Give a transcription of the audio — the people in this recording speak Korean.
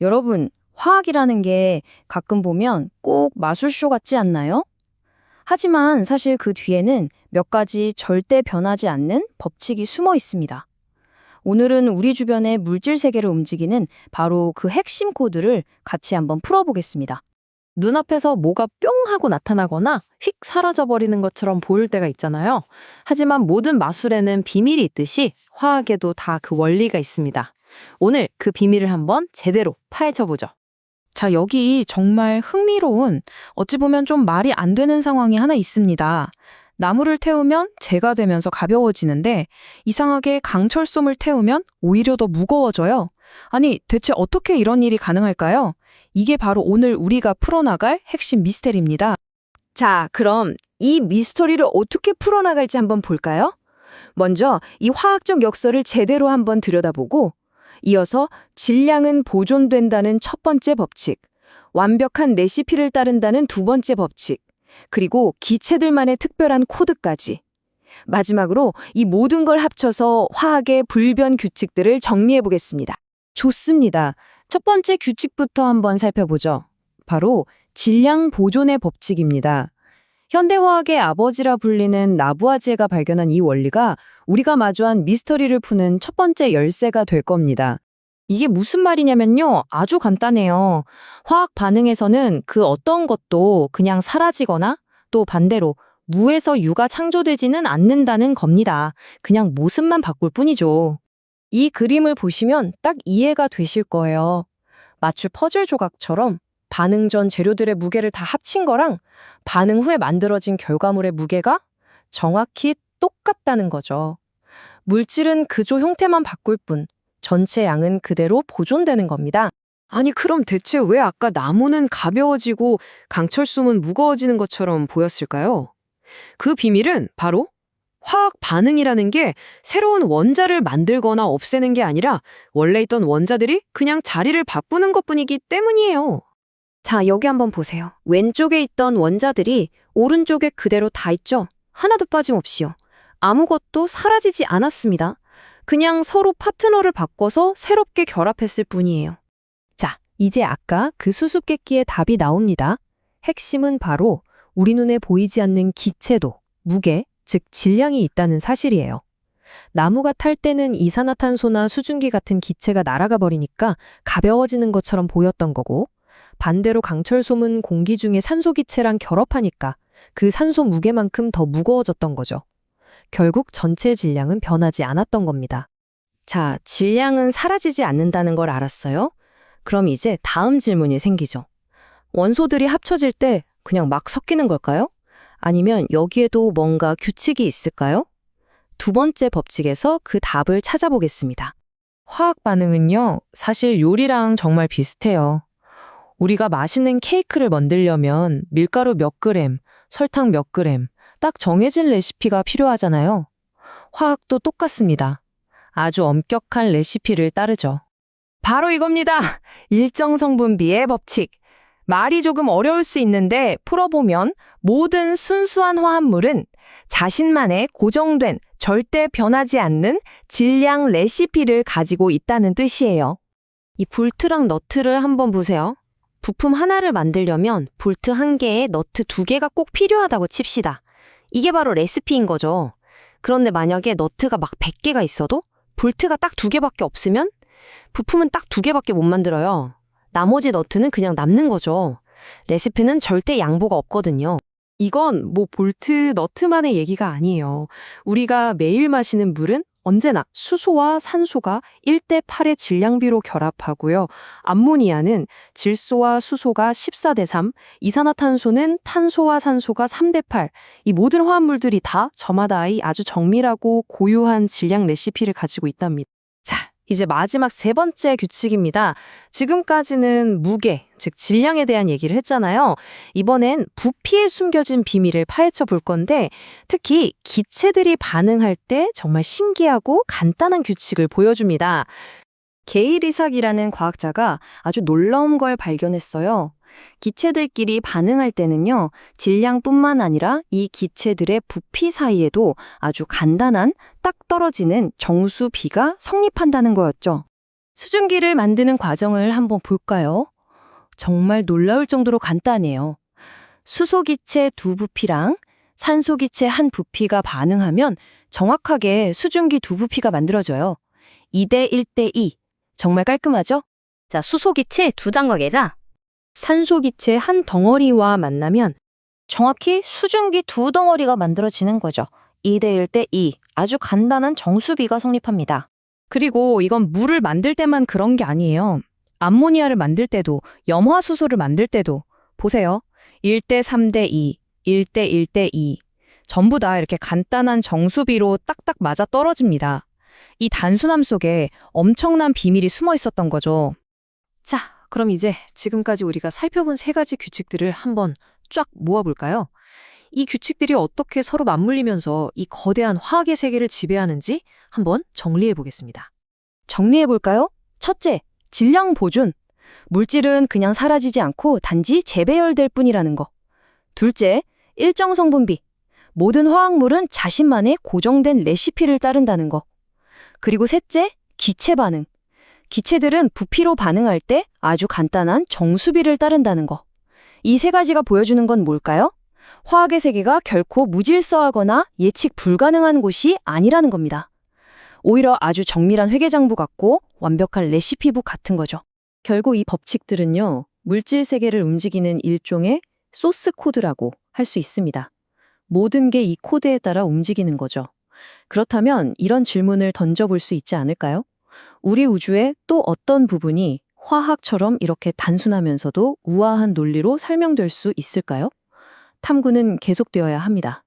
여러분, 화학이라는 게 가끔 보면 꼭 마술쇼 같지 않나요? 하지만 사실 그 뒤에는 몇 가지 절대 변하지 않는 법칙이 숨어 있습니다. 오늘은 우리 주변의 물질 세계를 움직이는 바로 그 핵심 코드를 같이 한번 풀어보겠습니다. 눈앞에서 뭐가 뿅 하고 나타나거나 휙 사라져버리는 것처럼 보일 때가 있잖아요. 하지만 모든 마술에는 비밀이 있듯이 화학에도 다 그 원리가 있습니다. 오늘 그 비밀을 한번 제대로 파헤쳐보죠. 자, 여기 정말 흥미로운, 어찌 보면 좀 말이 안 되는 상황이 하나 있습니다. 나무를 태우면 재가 되면서 가벼워지는데 이상하게 강철솜을 태우면 오히려 더 무거워져요. 아니, 대체 어떻게 이런 일이 가능할까요? 이게 바로 오늘 우리가 풀어나갈 핵심 미스테리입니다. 자, 그럼 이 미스터리를 어떻게 풀어나갈지 한번 볼까요? 먼저 이 화학적 역설을 제대로 한번 들여다보고 이어서 질량은 보존된다는 첫 번째 법칙, 완벽한 레시피를 따른다는 두 번째 법칙, 그리고 기체들만의 특별한 코드까지. 마지막으로 이 모든 걸 합쳐서 화학의 불변 규칙들을 정리해 보겠습니다. 좋습니다. 첫 번째 규칙부터 한번 살펴보죠. 바로 질량 보존의 법칙입니다. 현대화학의 아버지라 불리는 나부아지에가 발견한 이 원리가 우리가 마주한 미스터리를 푸는 첫 번째 열쇠가 될 겁니다. 이게 무슨 말이냐면요. 아주 간단해요. 화학 반응에서는 그 어떤 것도 그냥 사라지거나 또 반대로 무에서 유가 창조되지는 않는다는 겁니다. 그냥 모습만 바꿀 뿐이죠. 이 그림을 보시면 딱 이해가 되실 거예요. 마치 퍼즐 조각처럼 반응 전 재료들의 무게를 다 합친 거랑 반응 후에 만들어진 결과물의 무게가 정확히 똑같다는 거죠. 물질은 그저 형태만 바꿀 뿐, 전체 양은 그대로 보존되는 겁니다. 아니, 그럼 대체 왜 아까 나무는 가벼워지고 강철솜은 무거워지는 것처럼 보였을까요? 그 비밀은 바로 화학 반응이라는 게 새로운 원자를 만들거나 없애는 게 아니라 원래 있던 원자들이 그냥 자리를 바꾸는 것뿐이기 때문이에요. 자, 여기 한번 보세요. 왼쪽에 있던 원자들이 오른쪽에 그대로 다 있죠? 하나도 빠짐없이요. 아무것도 사라지지 않았습니다. 그냥 서로 파트너를 바꿔서 새롭게 결합했을 뿐이에요. 자, 이제 아까 그 수수께끼의 답이 나옵니다. 핵심은 바로 우리 눈에 보이지 않는 기체도, 무게, 즉 질량이 있다는 사실이에요. 나무가 탈 때는 이산화탄소나 수증기 같은 기체가 날아가 버리니까 가벼워지는 것처럼 보였던 거고, 반대로 강철솜은 공기 중에 산소 기체랑 결합하니까 그 산소 무게만큼 더 무거워졌던 거죠. 결국 전체 질량은 변하지 않았던 겁니다. 자, 질량은 사라지지 않는다는 걸 알았어요? 그럼 이제 다음 질문이 생기죠. 원소들이 합쳐질 때 그냥 막 섞이는 걸까요? 아니면 여기에도 뭔가 규칙이 있을까요? 두 번째 법칙에서 그 답을 찾아보겠습니다. 화학 반응은요, 사실 요리랑 정말 비슷해요. 우리가 맛있는 케이크를 만들려면 밀가루 몇 그램, 설탕 몇 그램, 딱 정해진 레시피가 필요하잖아요. 화학도 똑같습니다. 아주 엄격한 레시피를 따르죠. 바로 이겁니다. 일정 성분비의 법칙. 말이 조금 어려울 수 있는데 풀어보면 모든 순수한 화합물은 자신만의 고정된 절대 변하지 않는 질량 레시피를 가지고 있다는 뜻이에요. 이 볼트랑 너트를 한번 보세요. 부품 하나를 만들려면 볼트 1개에 너트 2개가 꼭 필요하다고 칩시다. 이게 바로 레시피인 거죠. 그런데 만약에 너트가 막 100개가 있어도 볼트가 딱 2개밖에 없으면 부품은 딱 2개밖에 못 만들어요. 나머지 너트는 그냥 남는 거죠. 레시피는 절대 양보가 없거든요. 이건 뭐 볼트, 너트만의 얘기가 아니에요. 우리가 매일 마시는 물은 언제나 수소와 산소가 1대8의 질량비로 결합하고요. 암모니아는 질소와 수소가 14대3, 이산화탄소는 탄소와 산소가 3대8. 이 모든 화합물들이 다 저마다의 아주 정밀하고 고유한 질량 레시피를 가지고 있답니다. 자, 이제 마지막 세 번째 규칙입니다. 지금까지는 무게, 즉 질량에 대한 얘기를 했잖아요. 이번엔 부피에 숨겨진 비밀을 파헤쳐 볼 건데 특히 기체들이 반응할 때 정말 신기하고 간단한 규칙을 보여줍니다. 게일 이삭이라는 과학자가 아주 놀라운 걸 발견했어요. 기체들끼리 반응할 때는요, 질량뿐만 아니라 이 기체들의 부피 사이에도 아주 간단한 딱 떨어지는 정수 비가 성립한다는 거였죠. 수증기를 만드는 과정을 한번 볼까요? 정말 놀라울 정도로 간단해요. 수소기체 두 부피랑 산소기체 한 부피가 반응하면 정확하게 수증기 두 부피가 만들어져요. 2대 1대 2. 정말 깔끔하죠? 자, 수소기체 두 덩어리라. 산소기체 한 덩어리와 만나면 정확히 수증기 두 덩어리가 만들어지는 거죠. 2대 1대 2. 아주 간단한 정수비가 성립합니다. 그리고 이건 물을 만들 때만 그런 게 아니에요. 암모니아를 만들 때도, 염화수소를 만들 때도 보세요. 1대 3대 2, 1대 1대 2. 전부 다 이렇게 간단한 정수비로 딱딱 맞아 떨어집니다. 이 단순함 속에 엄청난 비밀이 숨어 있었던 거죠. 자, 그럼 이제 지금까지 우리가 살펴본 세 가지 규칙들을 한번 쫙 모아볼까요? 이 규칙들이 어떻게 서로 맞물리면서 이 거대한 화학의 세계를 지배하는지 한번 정리해 보겠습니다. 정리해 볼까요? 첫째, 질량 보존. 물질은 그냥 사라지지 않고 단지 재배열될 뿐이라는 거. 둘째, 일정 성분비. 모든 화학물은 자신만의 고정된 레시피를 따른다는 거. 그리고 셋째, 기체 반응. 기체들은 부피로 반응할 때 아주 간단한 정수비를 따른다는 거. 이 세 가지가 보여주는 건 뭘까요? 화학의 세계가 결코 무질서하거나 예측 불가능한 곳이 아니라는 겁니다. 오히려 아주 정밀한 회계장부 같고 완벽한 레시피북 같은 거죠. 결국 이 법칙들은요, 물질 세계를 움직이는 일종의 소스 코드라고 할 수 있습니다. 모든 게 이 코드에 따라 움직이는 거죠. 그렇다면 이런 질문을 던져볼 수 있지 않을까요? 우리 우주의 또 어떤 부분이 화학처럼 이렇게 단순하면서도 우아한 논리로 설명될 수 있을까요? 탐구는 계속되어야 합니다.